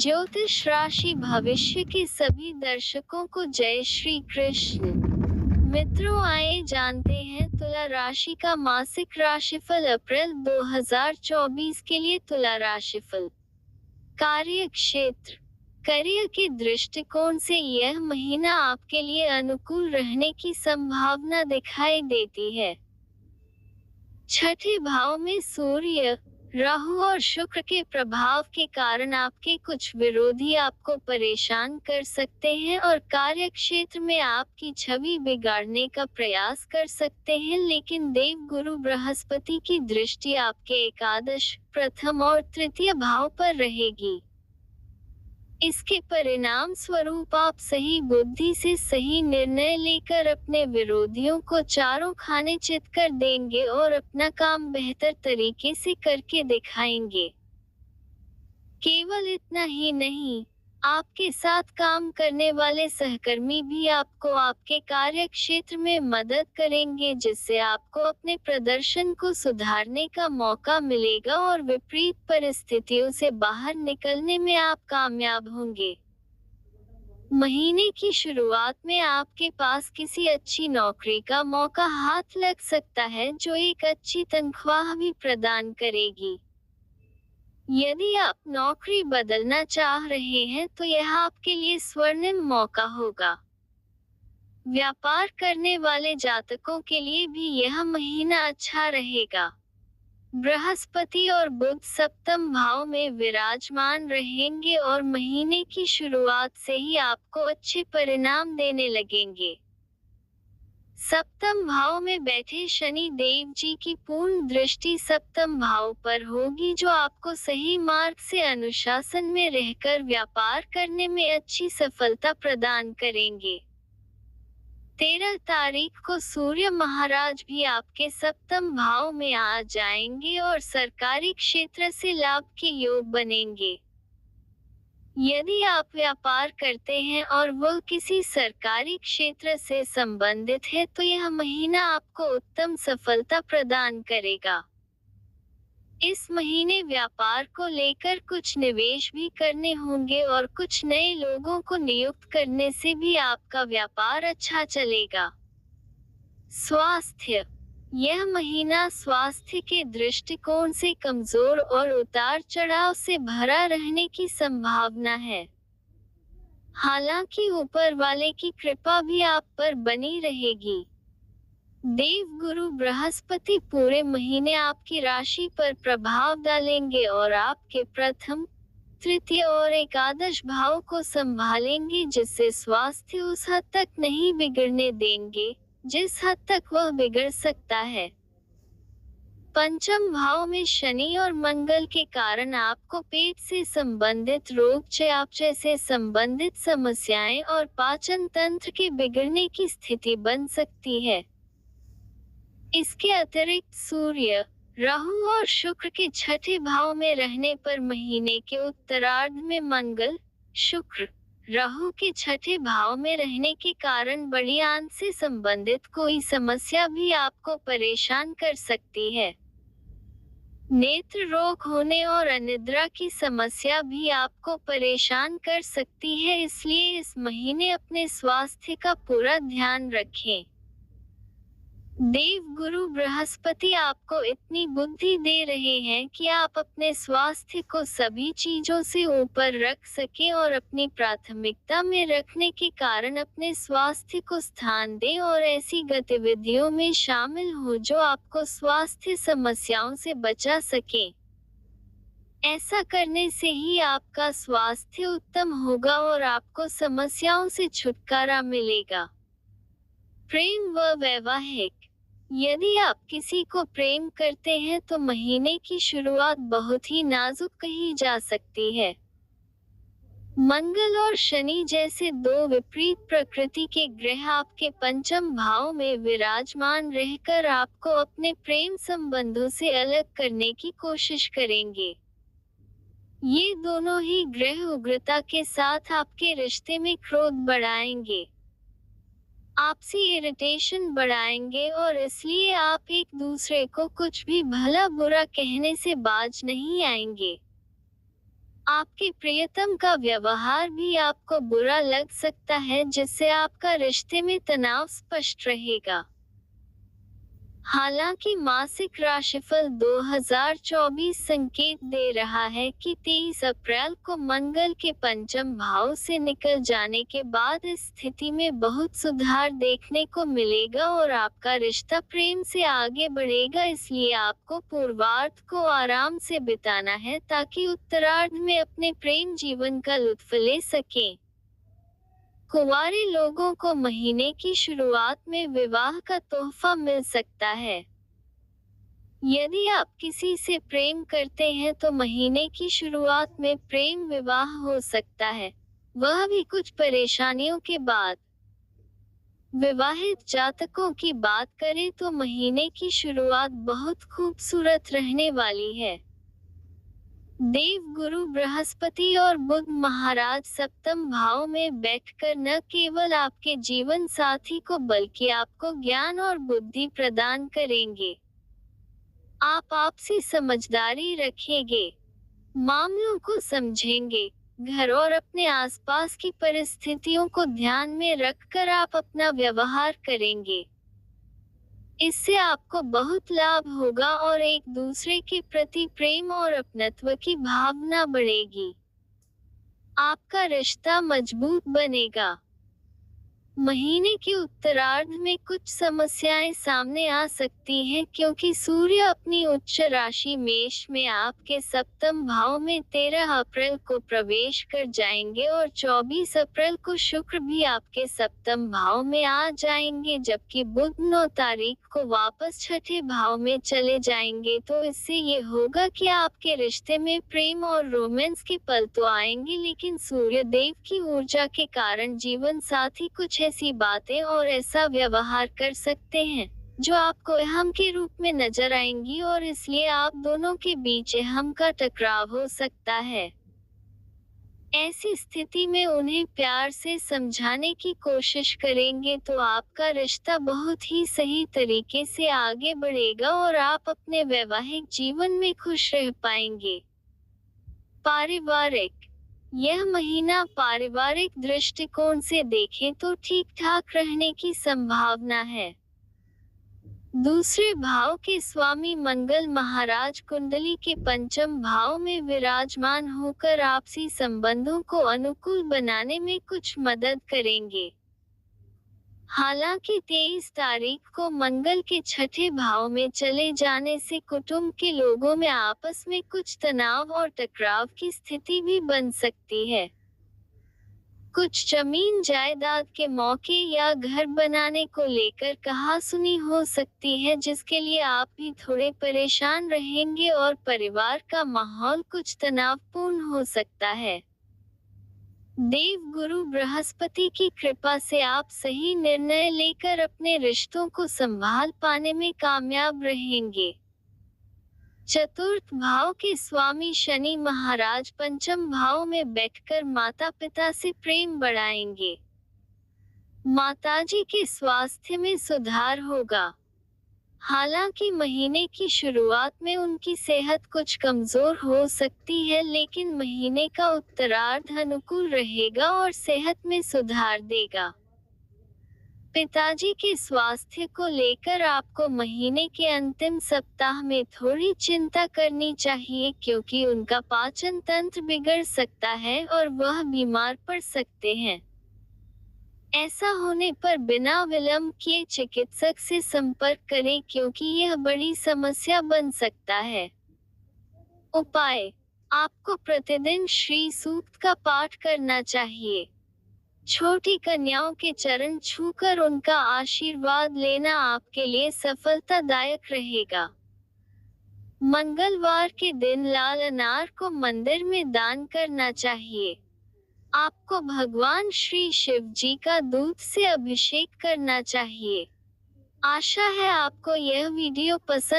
ज्योतिष राशि भविष्य के सभी दर्शकों को जय श्री कृष्ण। मित्रों, आइए जानते हैं तुला राशि का मासिक राशिफल अप्रैल 2024 के लिए। तुला राशिफल। कार्य क्षेत्र। करियर के दृष्टिकोण से यह महीना आपके लिए अनुकूल रहने की संभावना दिखाई देती है। छठे भाव में सूर्य, राहु और शुक्र के प्रभाव के कारण आपके कुछ विरोधी आपको परेशान कर सकते हैं और कार्य क्षेत्र में आपकी छवि बिगाड़ने का प्रयास कर सकते हैं, लेकिन देव गुरु बृहस्पति की दृष्टि आपके एकादश, प्रथम और तृतीय भाव पर रहेगी। इसके परिणाम स्वरूप आप सही बुद्धि से सही निर्णय लेकर अपने विरोधियों को चारों खाने चित कर देंगे और अपना काम बेहतर तरीके से करके दिखाएंगे। केवल इतना ही नहीं, आपके साथ काम करने वाले सहकर्मी भी आपको आपके कार्य क्षेत्र में मदद करेंगे, जिससे आपको अपने प्रदर्शन को सुधारने का मौका मिलेगा और विपरीत परिस्थितियों से बाहर निकलने में आप कामयाब होंगे। महीने की शुरुआत में आपके पास किसी अच्छी नौकरी का मौका हाथ लग सकता है, जो एक अच्छी तनख्वाह भी प्रदान करेगी। यदि आप नौकरी बदलना चाह रहे हैं तो यह आपके लिए स्वर्णिम मौका होगा। व्यापार करने वाले जातकों के लिए भी यह महीना अच्छा रहेगा। बृहस्पति और बुध सप्तम भाव में विराजमान रहेंगे और महीने की शुरुआत से ही आपको अच्छे परिणाम देने लगेंगे। सप्तम भाव में बैठे शनि देव जी की पूर्ण दृष्टि सप्तम भाव पर होगी, जो आपको सही मार्ग से अनुशासन में रहकर व्यापार करने में अच्छी सफलता प्रदान करेंगे। 13 तारीख को सूर्य महाराज भी आपके सप्तम भाव में आ जाएंगे और सरकारी क्षेत्र से लाभ के योग बनेंगे। यदि आप व्यापार करते हैं और वह किसी सरकारी क्षेत्र से संबंधित है तो यह महीना आपको उत्तम सफलता प्रदान करेगा। इस महीने व्यापार को लेकर कुछ निवेश भी करने होंगे और कुछ नए लोगों को नियुक्त करने से भी आपका व्यापार अच्छा चलेगा। स्वास्थ्य। यह महीना स्वास्थ्य के दृष्टिकोण से कमजोर और उतार चढ़ाव से भरा रहने की संभावना है। हालांकि ऊपर वाले की कृपा भी आप पर बनी रहेगी। देव गुरु बृहस्पति पूरे महीने आपकी राशि पर प्रभाव डालेंगे और आपके प्रथम, तृतीय और एकादश भाव को संभालेंगे, जिससे स्वास्थ्य उस हद तक नहीं बिगड़ने देंगे जिस हद तक वह बिगड़ सकता है। पंचम भाव में शनि और मंगल के कारण आपको पेट से संबंधित रोग, चयापचय से संबंधित समस्याएं और पाचन तंत्र के बिगड़ने की स्थिति बन सकती है। इसके अतिरिक्त सूर्य, राहु और शुक्र के छठे भाव में रहने पर महीने के उत्तरार्ध में मंगल, शुक्र, राहु के छठे भाव में रहने के कारण बड़ी आंत से संबंधित कोई समस्या भी आपको परेशान कर सकती है। नेत्र रोग होने और अनिद्रा की समस्या भी आपको परेशान कर सकती है, इसलिए इस महीने अपने स्वास्थ्य का पूरा ध्यान रखें। देव गुरु बृहस्पति आपको इतनी बुद्धि दे रहे हैं कि आप अपने स्वास्थ्य को सभी चीजों से ऊपर रख सकें और अपनी प्राथमिकता में रखने के कारण अपने स्वास्थ्य को स्थान दें और ऐसी गतिविधियों में शामिल हो जो आपको स्वास्थ्य समस्याओं से बचा सकें। ऐसा करने से ही आपका स्वास्थ्य उत्तम होगा और आपको समस्याओं से छुटकारा मिलेगा। प्रेम व वैवाहिक। यदि आप किसी को प्रेम करते हैं तो महीने की शुरुआत बहुत ही नाजुक कही जा सकती है। मंगल और शनि जैसे दो विपरीत प्रकृति के ग्रह आपके पंचम भाव में विराजमान रहकर आपको अपने प्रेम संबंधों से अलग करने की कोशिश करेंगे। ये दोनों ही ग्रह उग्रता के साथ आपके रिश्ते में क्रोध बढ़ाएंगे, आपसी इरिटेशन बढ़ाएंगे और इसलिए आप एक दूसरे को कुछ भी भला बुरा कहने से बाज नहीं आएंगे। आपके प्रियतम का व्यवहार भी आपको बुरा लग सकता है, जिससे आपका रिश्ते में तनाव स्पष्ट रहेगा। हालांकि मासिक राशिफल 2024 संकेत दे रहा है कि 23 अप्रैल को मंगल के पंचम भाव से निकल जाने के बाद इस स्थिति में बहुत सुधार देखने को मिलेगा और आपका रिश्ता प्रेम से आगे बढ़ेगा। इसलिए आपको पूर्वार्ध को आराम से बिताना है ताकि उत्तरार्ध में अपने प्रेम जीवन का लुत्फ ले सकें। कुंवारे लोगों को महीने की शुरुआत में विवाह का तोहफा मिल सकता है। यदि आप किसी से प्रेम करते हैं तो महीने की शुरुआत में प्रेम विवाह हो सकता है, वह भी कुछ परेशानियों के बाद। विवाहित जातकों की बात करें तो महीने की शुरुआत बहुत खूबसूरत रहने वाली है। देव गुरु बृहस्पति और बुध महाराज सप्तम भाव में बैठकर न केवल आपके जीवन साथी को बल्कि आपको ज्ञान और बुद्धि प्रदान करेंगे। आप आपसी समझदारी रखेंगे, मामलों को समझेंगे, घर और अपने आसपास की परिस्थितियों को ध्यान में रखकर आप अपना व्यवहार करेंगे। इससे आपको बहुत लाभ होगा और एक दूसरे के प्रति प्रेम और अपनत्व की भावना बढ़ेगी। आपका रिश्ता मजबूत बनेगा। महीने के उत्तरार्ध में कुछ समस्याएं सामने आ सकती हैं क्योंकि सूर्य अपनी उच्च राशि मेष में आपके सप्तम भाव में 13 अप्रैल को प्रवेश कर जाएंगे और 24 अप्रैल को शुक्र भी आपके सप्तम भाव में आ जाएंगे, जबकि बुध 9 तारीख को वापस छठे भाव में चले जाएंगे। तो इससे ये होगा कि आपके रिश्ते में प्रेम और रोमांस के पल तो आएंगे, लेकिन सूर्य देव की ऊर्जा के कारण जीवन साथी कुछ ऐसी बातें और ऐसा व्यवहार कर सकते हैं जो आपको अहम के रूप में नजर आएंगी और इसलिए आप दोनों के बीच अहम का टकराव हो सकता है। ऐसी स्थिति में उन्हें प्यार से समझाने की कोशिश करेंगे तो आपका रिश्ता बहुत ही सही तरीके से आगे बढ़ेगा और आप अपने वैवाहिक जीवन में खुश रह पाएंगे। पारिवारिक, यह महीना पारिवारिक दृष्टिकोण से देखें तो ठीक ठाक रहने की संभावना है। दूसरे भाव के स्वामी मंगल महाराज कुंडली के पंचम भाव में विराजमान होकर आपसी संबंधों को अनुकूल बनाने में कुछ मदद करेंगे। हालांकि 23 तारीख को मंगल के छठे भाव में चले जाने से कुटुंब के लोगों में आपस में कुछ तनाव और टकराव की स्थिति भी बन सकती है। कुछ जमीन जायदाद के मौके या घर बनाने को लेकर कहासुनी हो सकती है, जिसके लिए आप भी थोड़े परेशान रहेंगे और परिवार का माहौल कुछ तनावपूर्ण हो सकता है। देव गुरु बृहस्पति की कृपा से आप सही निर्णय लेकर अपने रिश्तों को संभाल पाने में कामयाब रहेंगे। चतुर्थ भाव के स्वामी शनि महाराज पंचम भाव में बैठकर माता पिता से प्रेम बढ़ाएंगे। माताजी के स्वास्थ्य में सुधार होगा। हालांकि महीने की शुरुआत में उनकी सेहत कुछ कमजोर हो सकती है, लेकिन महीने का उत्तरार्ध अनुकूल रहेगा और सेहत में सुधार देगा। पिताजी के स्वास्थ्य को लेकर आपको महीने के अंतिम सप्ताह में थोड़ी चिंता करनी चाहिए क्योंकि उनका पाचन तंत्र बिगड़ सकता है और वह बीमार पड़ सकते हैं। ऐसा होने पर बिना विलंब किए चिकित्सक से संपर्क करें क्योंकि यह बड़ी समस्या बन सकता है। उपाय, आपको प्रतिदिन श्री सूक्त का पाठ करना चाहिए। छोटी कन्याओं के चरण छूकर उनका आशीर्वाद लेना आपके लिए सफलतादायक रहेगा। मंगलवार के दिन लाल अनार को मंदिर में दान करना चाहिए। आपको भगवान श्री शिव जी का दूध से अभिषेक करना चाहिए। आशा है आपको यह वीडियो पसंद